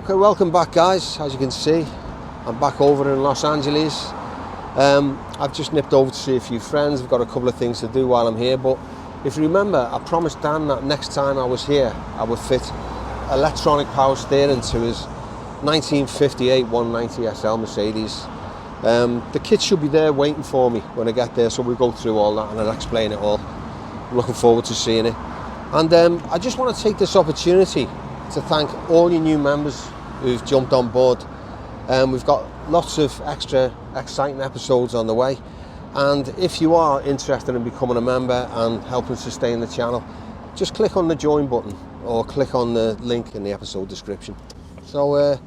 Okay, welcome back guys. As you can see, I'm back over in Los Angeles. I've just nipped over to see a few friends. I've got a couple of things to do while I'm here, but if you remember, I promised Dan that next time I was here I would fit electronic power steering to his 1958 190 SL Mercedes. The kit should be there waiting for me when I get there, so we'll go through all that and I'll explain it all. I'm looking forward to seeing it. And I just want to take this opportunity to thank all your new members who've jumped on board. We've got lots of extra exciting episodes on the way, and if you are interested in becoming a member and helping sustain the channel, just click on the join button or click on the link in the episode description. So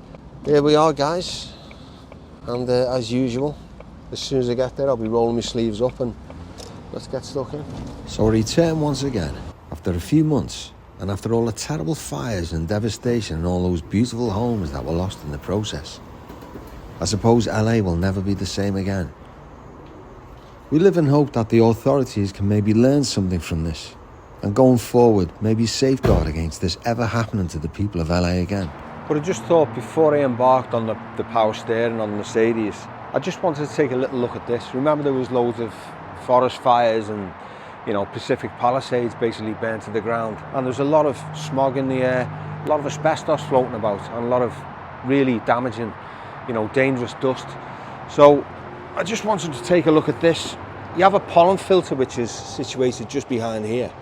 here we are guys, and as usual, as soon as I get there I'll be rolling my sleeves up and let's get stuck in. So I return once again after a few months, and after all the terrible fires and devastation and all those beautiful homes that were lost in the process. I suppose LA will never be the same again. We live in hope that the authorities can maybe learn something from this, and going forward maybe safeguard against this ever happening to the people of LA again. But I just thought before I embarked on the power steering on the Mercedes, I just wanted to take a little look at this. Remember there was loads of forest fires and Pacific Palisades basically burnt to the ground, and there's a lot of smog in the air, a lot of asbestos floating about, and a lot of really damaging, dangerous dust. So I just wanted to take a look at this. You have a pollen filter which is situated just behind here,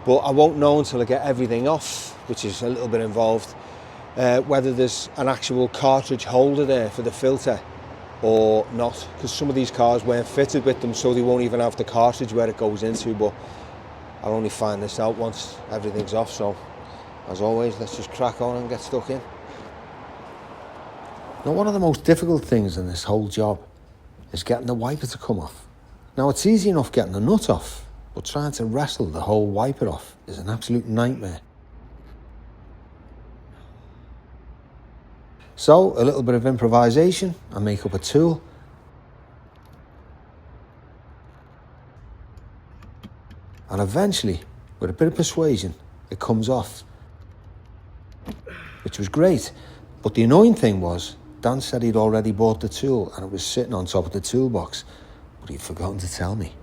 but I won't know until I get everything off, which is a little bit involved, whether there's an actual cartridge holder there for the filter or not, because some of these cars weren't fitted with them, so they won't even have the cartridge where it goes into. But I'll only find this out once everything's off. So as always, let's just crack on and get stuck in. Now, one of the most difficult things in this whole job is getting the wiper to come off. Now, it's easy enough getting the nut off, but trying to wrestle the whole wiper off is an absolute nightmare. So a little bit of improvisation, I make up a tool, and eventually, with a bit of persuasion, it comes off, which was great. But the annoying thing was, Dan said he'd already bought the tool and it was sitting on top of the toolbox, but he'd forgotten to tell me.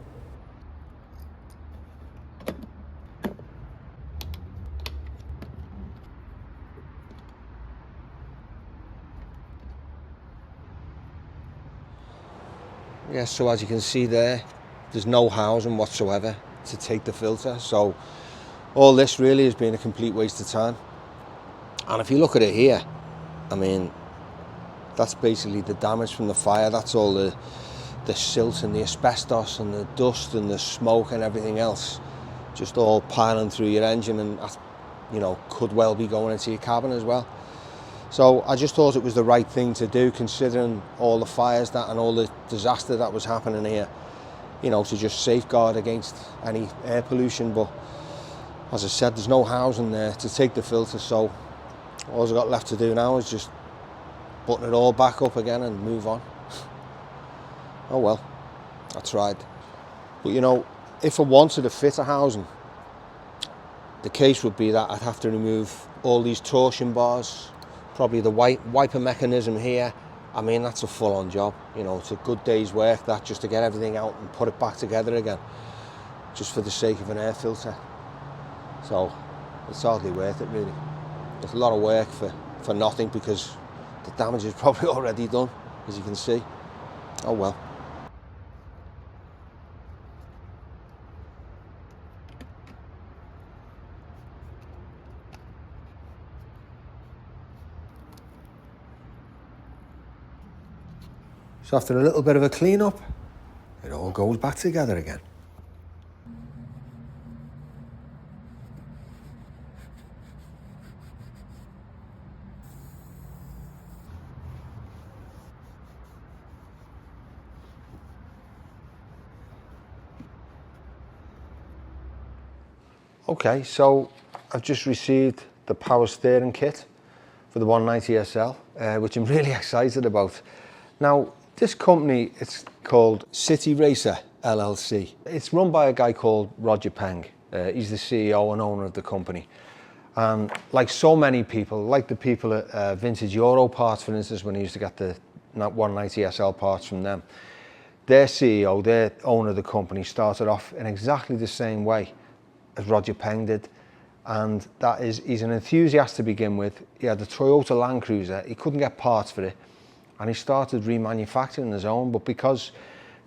Yeah, so as you can see there's no housing whatsoever to take the filter, so all this really has been a complete waste of time. And if you look at it here, I mean, that's basically the damage from the fire. That's all the silt and the asbestos and the dust and the smoke and everything else just all piling through your engine, and that, could well be going into your cabin as well. So I just thought it was the right thing to do, considering all the fires and all the disaster that was happening here, to just safeguard against any air pollution. But as I said, there's no housing there to take the filter, so all I've got left to do now is just button it all back up again and move on. Oh well, I tried. But if I wanted to fit a housing, the case would be that I'd have to remove all these torsion bars, probably the wiper mechanism here. I mean, that's a full-on job. It's a good day's work, that, just to get everything out and put it back together again, just for the sake of an air filter. So it's hardly worth it, really. It's a lot of work for nothing, because the damage is probably already done, as you can see. Oh well. So after a little bit of a clean-up, it all goes back together again. Okay, so I've just received the power steering kit for the 190 SL, which I'm really excited about. Now, this company, it's called City Racer LLC. It's run by a guy called Roger Peng. He's the CEO and owner of the company. And like so many people, like the people at Vintage Euro Parts, for instance, when I used to get the 190 SL parts from them, their CEO, their owner of the company, started off in exactly the same way as Roger Peng did. And that is, he's an enthusiast to begin with. He had the Toyota Land Cruiser, he couldn't get parts for it, and he started remanufacturing his own. But because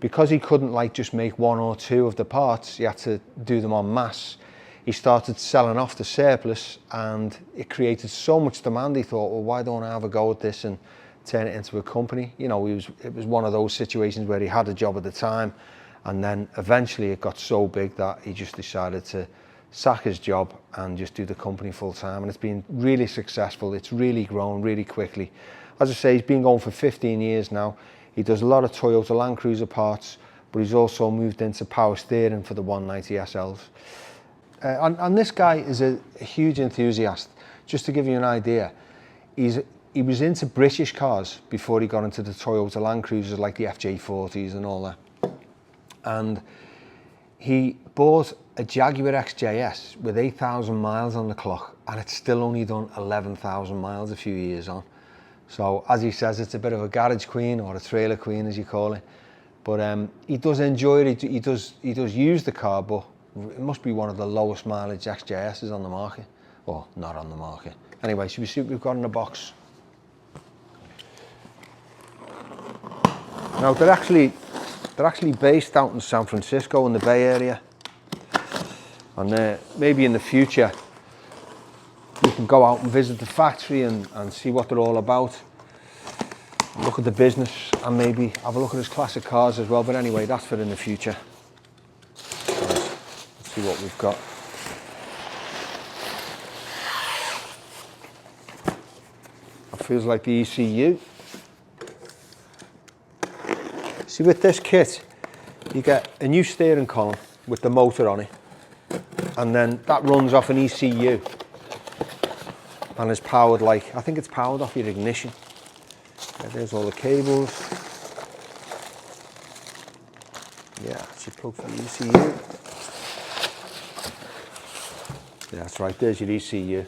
he couldn't like just make one or two of the parts, he had to do them en masse. He started selling off the surplus, and it created so much demand. He thought, well, why don't I have a go at this and turn it into a company? You know, it was one of those situations where he had a job at the time, and then eventually it got so big that he just decided to sack his job and just do the company full time. And it's been really successful. It's really grown really quickly. As I say, he's been going for 15 years now. He does a lot of Toyota Land Cruiser parts, but he's also moved into power steering for the 190 SLs. And this guy is a huge enthusiast. Just to give you an idea, he was into British cars before he got into the Toyota Land Cruisers, like the FJ40s and all that. And he bought a Jaguar XJS with 8,000 miles on the clock, and it's still only done 11,000 miles a few years on. So as he says, it's a bit of a garage queen, or a trailer queen as you call it. But he does enjoy it. He does use the car, but it must be one of the lowest mileage XJSs on the market, or not on the market. Anyway, should we see what we've got in the box? Now they're actually based out in San Francisco in the Bay Area, and maybe in the future you can go out and visit the factory and see what they're all about, look at the business, and maybe have a look at his classic cars as well. But anyway, that's for in the future. Let's see what we've got. That feels like the ECU. See, with this kit, you get a new steering column with the motor on it, and then that runs off an ECU and is powered, like, I think it's powered off your ignition. There's all the cables. Yeah, that's your plug for the ECU. Yeah, that's right, there's your ECU.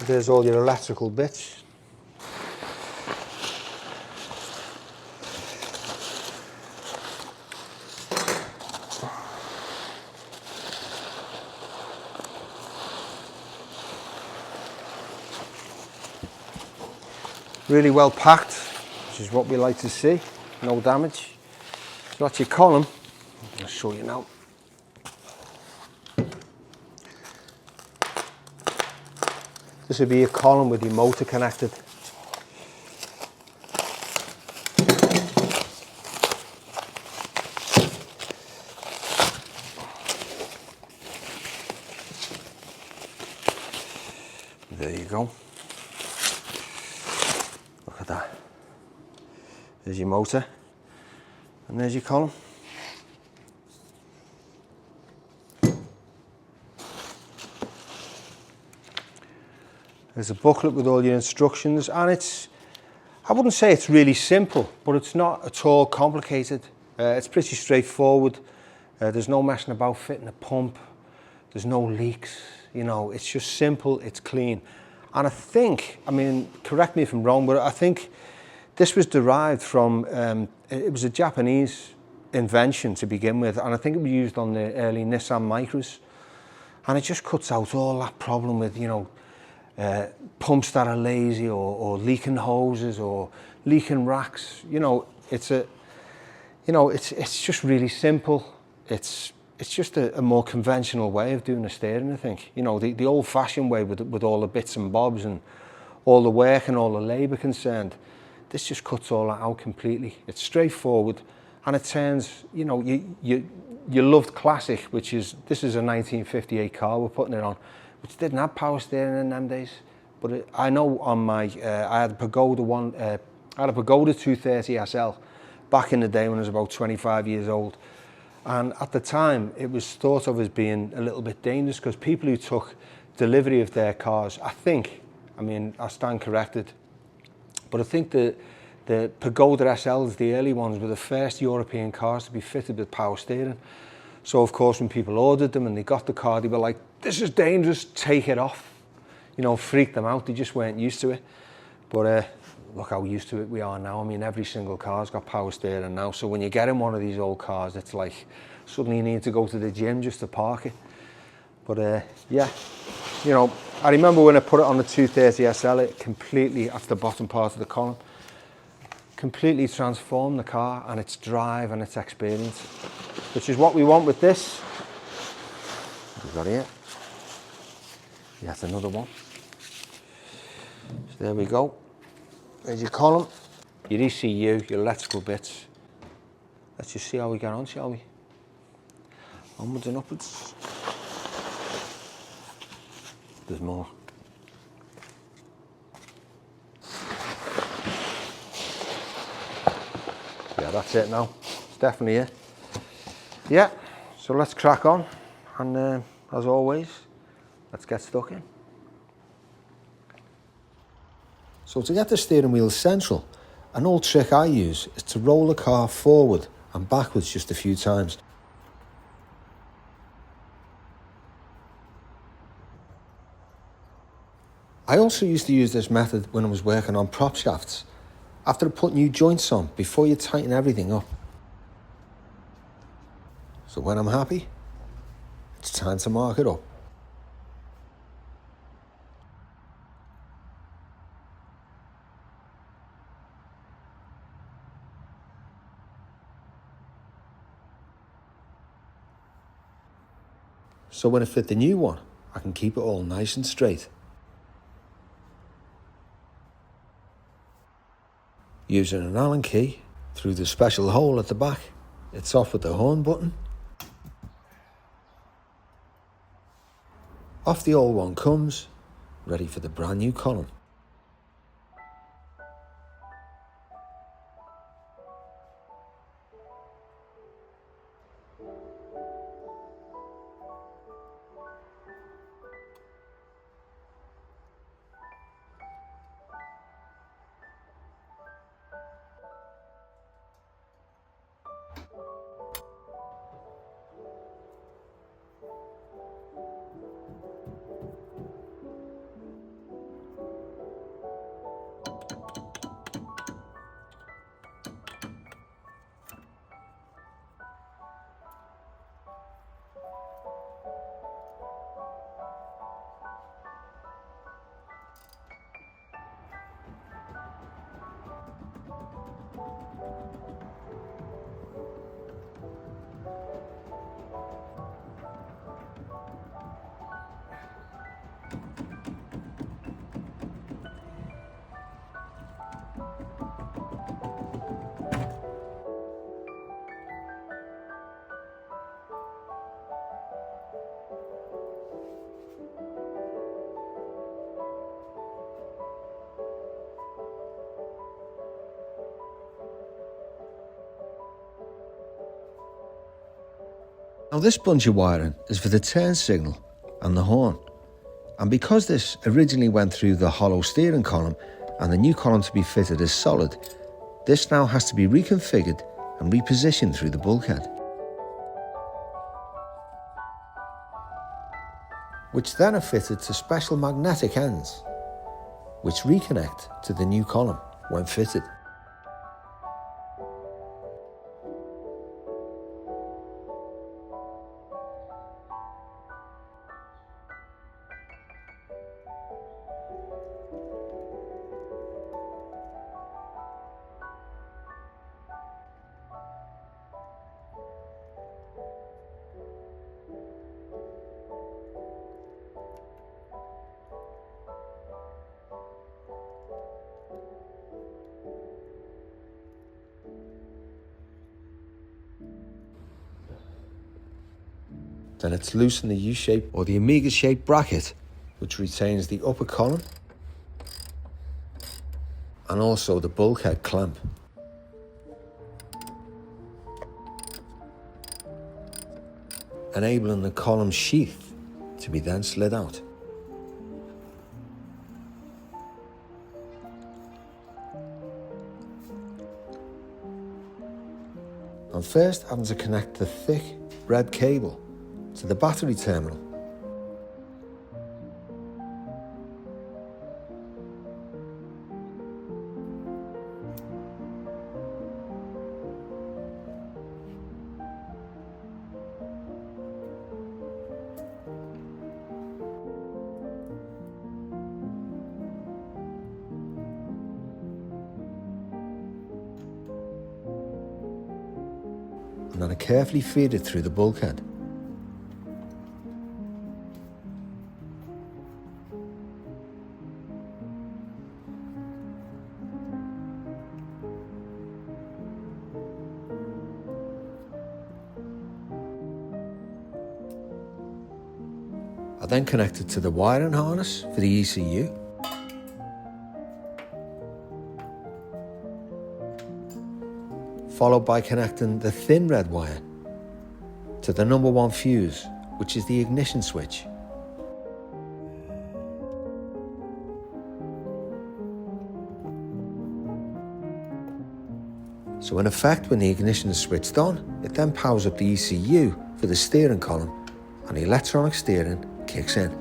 There's all your electrical bits. Really well packed, which is what we like to see. No damage. So that's your column. I'll show you now. This would be a column with your motor connected. There you go. Look at that. There's your motor, and there's your column. There's a booklet with all your instructions, and I wouldn't say it's really simple, but it's not at all complicated. It's pretty straightforward. There's no messing about fitting a pump. There's no leaks. You know, it's just simple, it's clean. And I think, I mean, correct me if I'm wrong, but I think this was derived from, it was a Japanese invention to begin with, and I think it was used on the early Nissan Micras. And it just cuts out all that problem with, you know, pumps that are lazy, or leaking hoses, or leaking racks. You know, it's just really simple. It's just a more conventional way of doing the steering, I think. You know, the old-fashioned way with all the bits and bobs and all the work and all the labour concerned. This just cuts all that out completely. It's straightforward, and it turns, you know, your loved classic, this is a 1958 car we're putting it on, which didn't have power steering in them days. But I know on my, I had a Pagoda 230 SL back in the day when I was about 25 years old. And at the time, it was thought of as being a little bit dangerous because people who took delivery of their cars, I mean, I stand corrected, but I think the Pagoda SLs, the early ones, were the first European cars to be fitted with power steering. So of course, when people ordered them and they got the car, they were like, this is dangerous, take it off. You know, freaked them out, they just weren't used to it. But look how used to it we are now. I mean, every single car's got power steering now. So when you get in one of these old cars, it's like suddenly you need to go to the gym just to park it. But yeah, you know, I remember when I put it on the 230 SL, it completely, at the bottom part of the column, completely transformed the car and its drive and its experience, which is what we want with this. We've got here. Yet another one. So there we go. There's your column, your ECU, your electrical bits. Let's just see how we get on, shall we? Onwards and upwards. There's more. Yeah, that's it now. It's definitely it. Yeah, so let's crack on. And as always, let's get stuck in. So to get the steering wheel central, an old trick I use is to roll the car forward and backwards just a few times. I also used to use this method when I was working on prop shafts, after I put new joints on before you tighten everything up. So when I'm happy, it's time to mark it up. So when I fit the new one, I can keep it all nice and straight. Using an Allen key through the special hole at the back, it's off with the horn button. Off the old one comes, ready for the brand new column. Now this bunch of wiring is for the turn signal and the horn. And because this originally went through the hollow steering column and the new column to be fitted is solid, this now has to be reconfigured and repositioned through the bulkhead, which then are fitted to special magnetic ends, which reconnect to the new column when fitted. Then it's loosen the U-shape or the Omega-shaped bracket, which retains the upper column and also the bulkhead clamp. enabling the column sheath to be then slid out. I'm first having to connect the thick red cable to the battery terminal. And then I carefully feed it through the bulkhead. I then connect it to the wiring harness for the ECU. Followed by connecting the thin red wire to the number 1 fuse, which is the ignition switch. So in effect, when the ignition is switched on, it then powers up the ECU for the steering column, and the electronic steering kicks in.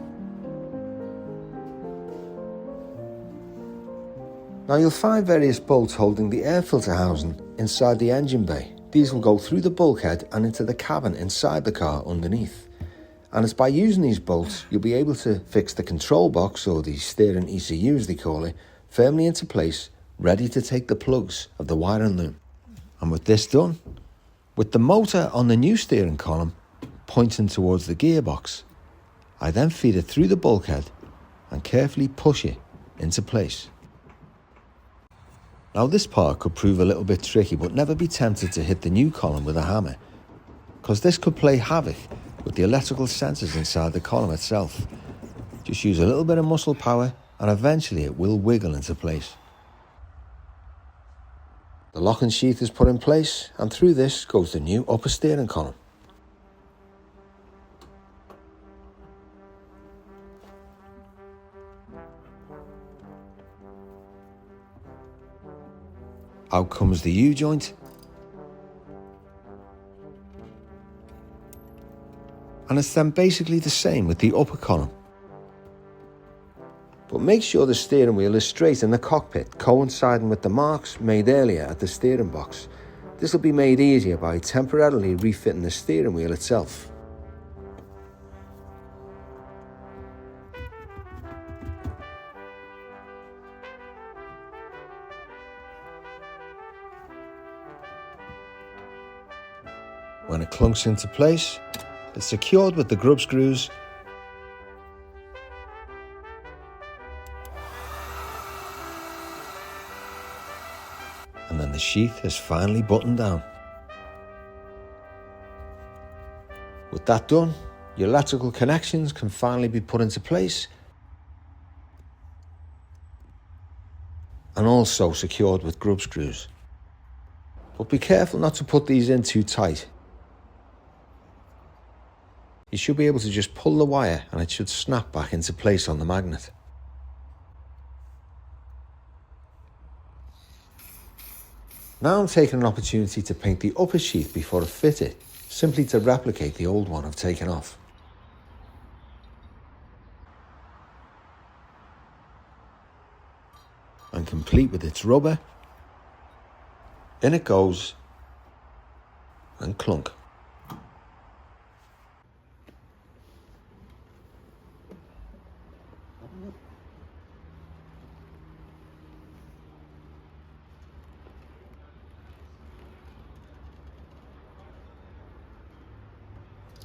Now you'll find various bolts holding the air filter housing inside the engine bay. These will go through the bulkhead and into the cabin inside the car underneath. And it's by using these bolts you'll be able to fix the control box, or the steering ECU as they call it, firmly into place, ready to take the plugs of the wiring loom. And with this done, with the motor on the new steering column pointing towards the gearbox, I then feed it through the bulkhead and carefully push it into place. Now this part could prove a little bit tricky, but never be tempted to hit the new column with a hammer, because this could play havoc with the electrical sensors inside the column itself. Just use a little bit of muscle power and eventually it will wiggle into place. The locking sheath is put in place, and through this goes the new upper steering column. Out comes the U-joint, and it's then basically the same with the upper column. But make sure the steering wheel is straight in the cockpit, coinciding with the marks made earlier at the steering box. This will be made easier by temporarily refitting the steering wheel itself. When it clunks into place, it's secured with the grub screws and then the sheath is finally buttoned down. With that done, your electrical connections can finally be put into place and also secured with grub screws. But be careful not to put these in too tight. You should be able to just pull the wire and it should snap back into place on the magnet. Now I'm taking an opportunity to paint the upper sheath before I fit it, simply to replicate the old one I've taken off. And complete with its rubber, in it goes, and clunk.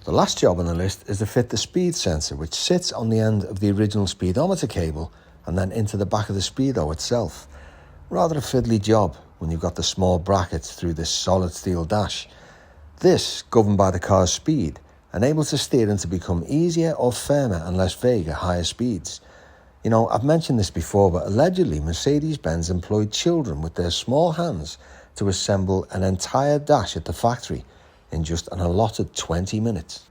The last job on the list is to fit the speed sensor, which sits on the end of the original speedometer cable and then into the back of the speedo itself. Rather a fiddly job when you've got the small brackets through this solid steel dash. This, governed by the car's speed, enables the steering to become easier or firmer and less vague at higher speeds. You know, I've mentioned this before, but allegedly Mercedes Benz employed children with their small hands to assemble an entire dash at the factory in just an allotted 20 minutes.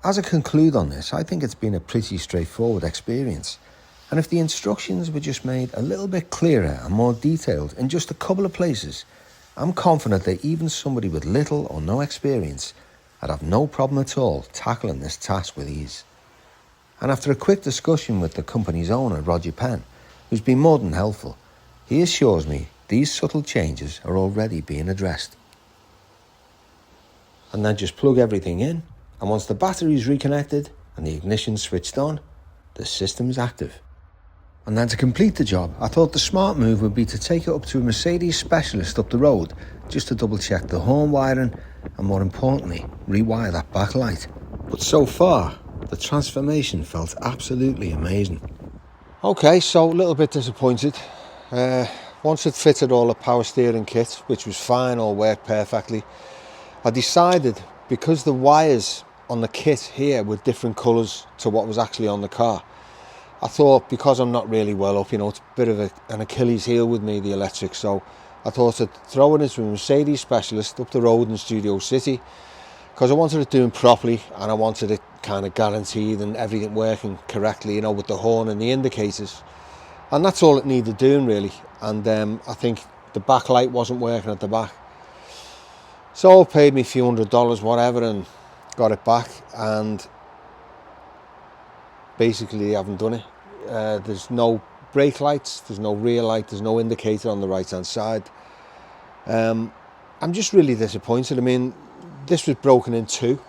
As I conclude on this, I think it's been a pretty straightforward experience. And if the instructions were just made a little bit clearer and more detailed in just a couple of places, I'm confident that even somebody with little or no experience would have no problem at all tackling this task with ease. And after a quick discussion with the company's owner, Roger Penn, who's been more than helpful, he assures me these subtle changes are already being addressed. And then just plug everything in, and once the battery is reconnected and the ignition switched on, the system is active. And then to complete the job, I thought the smart move would be to take it up to a Mercedes specialist up the road just to double check the horn wiring and, more importantly, rewire that backlight. But so far, the transformation felt absolutely amazing. Okay, so a little bit disappointed. Once it fitted all the power steering kit, which was fine, all worked perfectly, I decided, because the wires on the kit here were different colours to what was actually on the car, I thought, because I'm not really well up, it's a bit of an Achilles heel with me, the electric, so I thought I'd throw it into a Mercedes specialist up the road in Studio City, because I wanted it doing properly and I wanted it kind of guaranteed and everything working correctly, with the horn and the indicators. And that's all it needed doing, really. And I think the backlight wasn't working at the back. So it paid me a few $100, whatever, and got it back. And basically, I haven't done it. There's no brake lights, there's no rear light, there's no indicator on the right hand side. I'm just really disappointed. I mean, this was broken in two,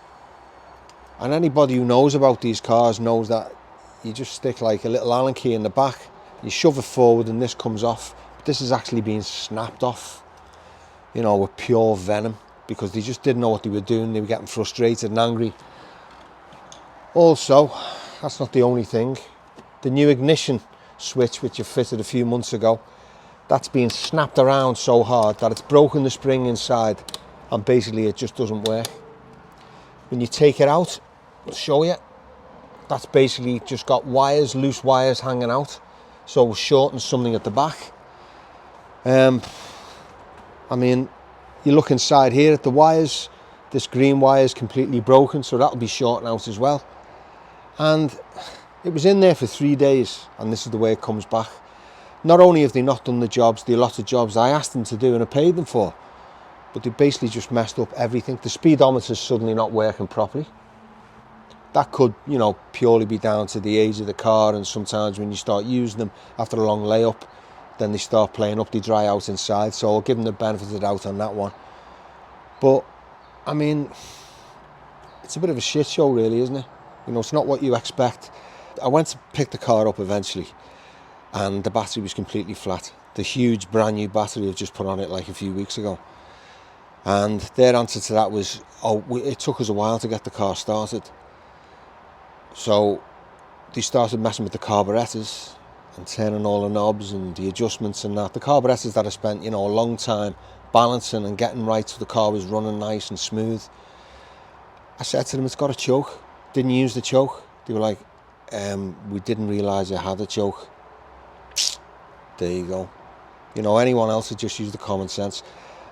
and anybody who knows about these cars knows that you just stick like a little Allen key in the back, you shove it forward and this comes off. But this is actually being snapped off, with pure venom, because they just didn't know what they were doing. They were getting frustrated and angry. Also, that's not the only thing. The new ignition switch, which you fitted a few months ago, that's being snapped around so hard that it's broken the spring inside, and basically it just doesn't work. When you take it out, I'll show you, that's basically just got wires, loose wires hanging out, so we'll shorten something at the back. I mean, you look inside here at the wires, this green wire is completely broken, so that'll be shorting out as well. And it was in there for 3 days, and this is the way it comes back. Not only have they not done the allotted jobs I asked them to do and I paid them for, but they basically just messed up everything. The speedometer's suddenly not working properly. That could, purely be down to the age of the car, and sometimes when you start using them after a long layup, then they start playing up, they dry out inside, so I'll give them the benefit of the doubt on that one. But, I mean, it's a bit of a shit show really, isn't it? It's not what you expect. I went to pick the car up eventually, and the battery was completely flat. The huge brand new battery I've just put on it like a few weeks ago. And their answer to that was, it took us a while to get the car started. So they started messing with the carburetors and turning all the knobs and the adjustments and that. The carburetors that I spent, a long time balancing and getting right so the car was running nice and smooth. I said to them, it's got a choke. Didn't use the choke. They were like, we didn't realise it had a choke. There you go. Anyone else would just use the common sense.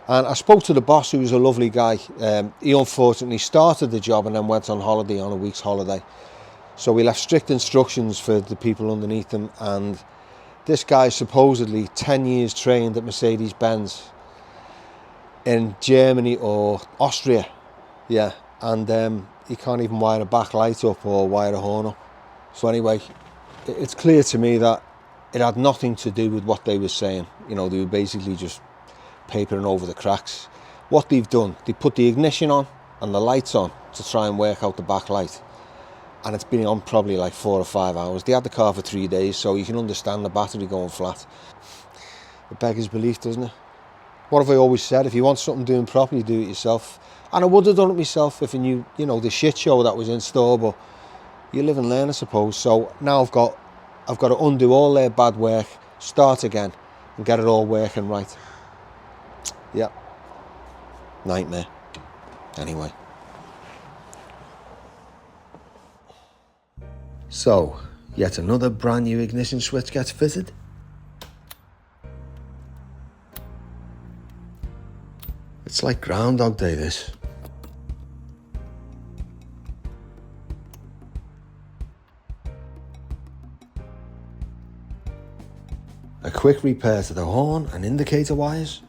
And I spoke to the boss, who was a lovely guy. He unfortunately started the job and then went on holiday, on a week's holiday. So we left strict instructions for the people underneath him. And this guy supposedly 10 years trained at Mercedes Benz in Germany or Austria. Yeah, and he can't even wire a backlight up or wire a horn up. So anyway, it's clear to me that it had nothing to do with what they were saying. They were basically just papering over the cracks. What they've done, they put the ignition on and the lights on to try and work out the backlight. And it's been on probably like 4 or 5 hours. They had the car for 3 days, so you can understand the battery going flat. It beggars belief, doesn't it? What have I always said? If you want something doing properly, do it yourself. And I would have done it myself if I knew, the shit show that was in store, but you live and learn, I suppose. So now I've got to undo all their bad work, start again, and get it all working right. Yep. Nightmare. Anyway. So, yet another brand new ignition switch gets fitted. It's like Groundhog Day, this. A quick repair to the horn and indicator wires.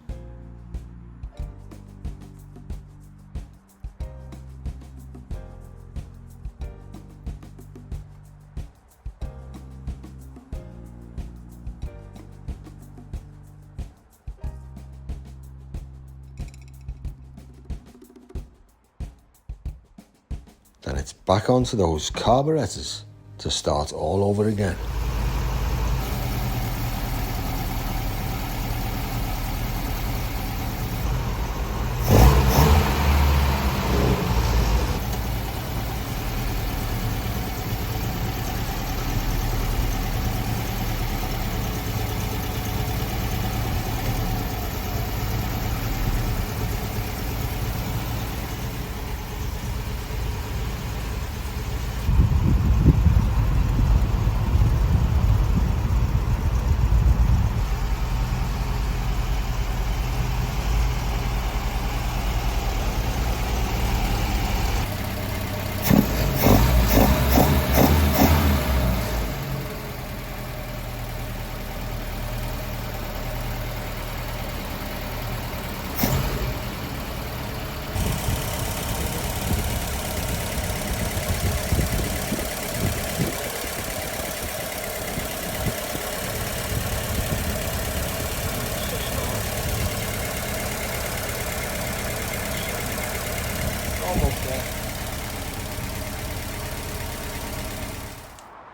Then it's back onto those carburetors to start all over again.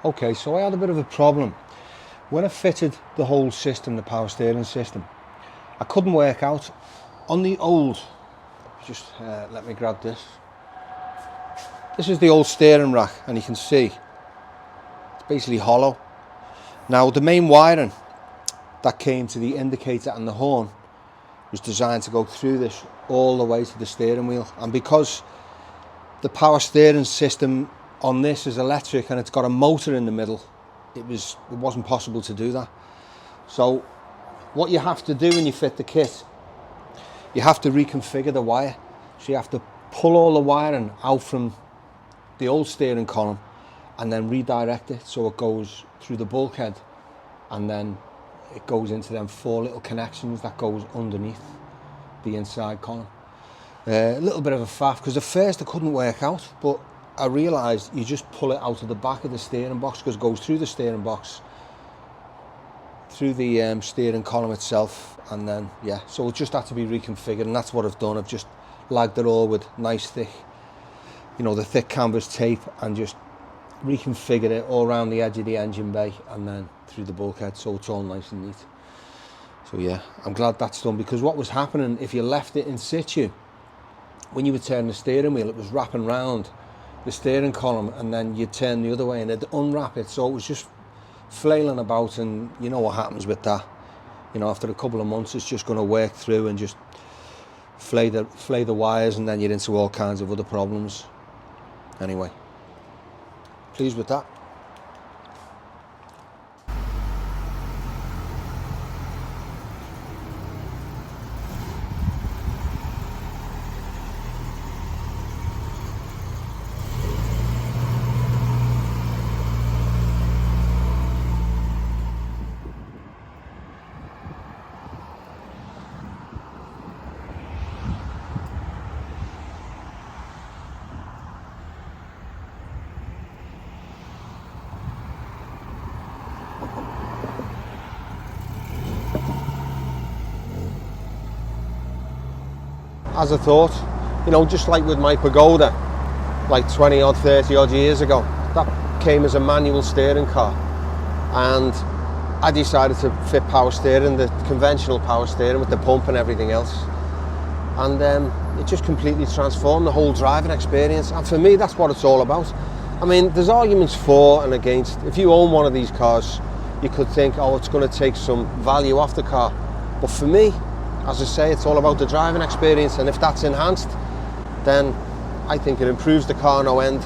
Okay, so I had a bit of a problem. When I fitted the whole system, the power steering system, I couldn't work out on the old, just let me grab this. This is the old steering rack, and you can see it's basically hollow. Now the main wiring that came to the indicator and the horn was designed to go through this all the way to the steering wheel, and because the power steering system on this is electric and it's got a motor in the middle, it wasn't possible to do that. So what you have to do when you fit the kit, you have to reconfigure the wire. So you have to pull all the wiring out from the old steering column and then redirect it so it goes through the bulkhead, and then it goes into them 4 little connections that goes underneath the inside column. A little bit of a faff, because at first I couldn't work out, but I realised you just pull it out of the back of the steering box, because it goes through the steering box, through the steering column itself, and then yeah, so it just had to be reconfigured, and that's what I've done. I've just lagged it all with nice thick, you know, the thick canvas tape, and just reconfigured it all around the edge of the engine bay and then through the bulkhead, so it's all nice and neat. So yeah, I'm glad that's done, because what was happening if you left it in situ, when you would turn the steering wheel, it was wrapping round the steering column, and then you'd turn the other way and it'd unwrap it, so it was just flailing about, and you know what happens with that. You know, after a couple of months it's just going to work through and just flay the wires, and then you're into all kinds of other problems. Anyway, pleased with that. As I thought, you know, just like with my Pagoda, like 20 odd, 30 odd years ago, that came as a manual steering car, and I decided to fit power steering, the conventional power steering with the pump and everything else, and it just completely transformed the whole driving experience. And for me, that's what it's all about. I mean, there's arguments for and against. If you own one of these cars, you could think, oh, it's going to take some value off the car, but for me, as I say, it's all about the driving experience, and if that's enhanced, then I think it improves the car no end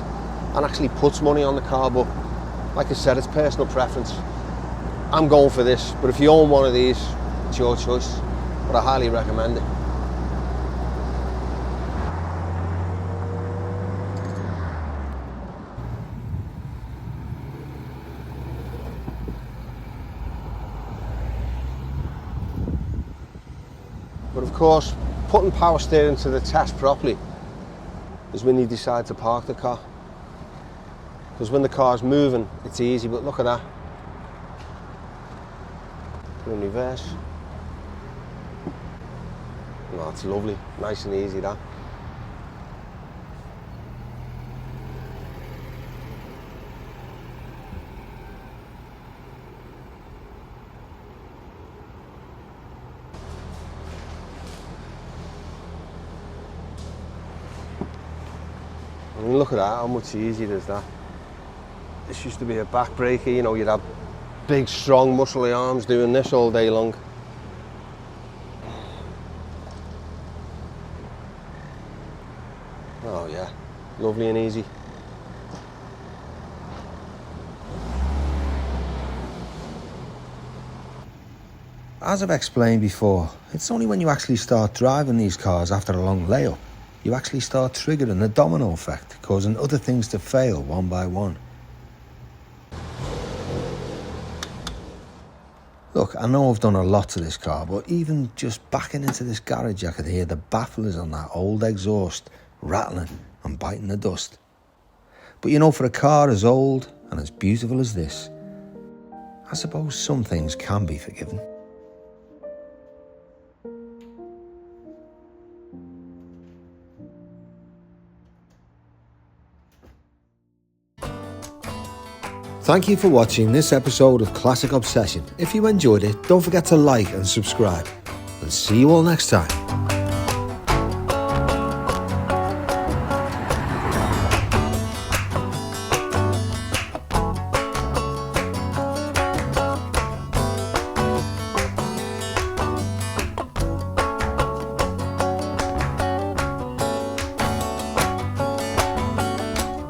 and actually puts money on the car. But like I said, it's personal preference. I'm going for this, but if you own one of these, it's your choice, but I highly recommend it. course, putting power steering to the test properly is when you decide to park the car. Because when the car's moving, it's easy, but look at that. In reverse. Oh, it's lovely, nice and easy that. I mean, look at that, how much easier is that? This used to be a backbreaker, you know, you'd have big, strong, muscly arms doing this all day long. Oh yeah, lovely and easy. As I've explained before, it's only when you actually start driving these cars after a long layup, you actually start triggering the domino effect, causing other things to fail one by one. Look, I know I've done a lot to this car, but even just backing into this garage, I could hear the bafflers on that old exhaust rattling and biting the dust. But you know, for a car as old and as beautiful as this, I suppose some things can be forgiven. Thank you for watching this episode of Classic Obsession. If you enjoyed it, don't forget to like and subscribe. And see you all next time.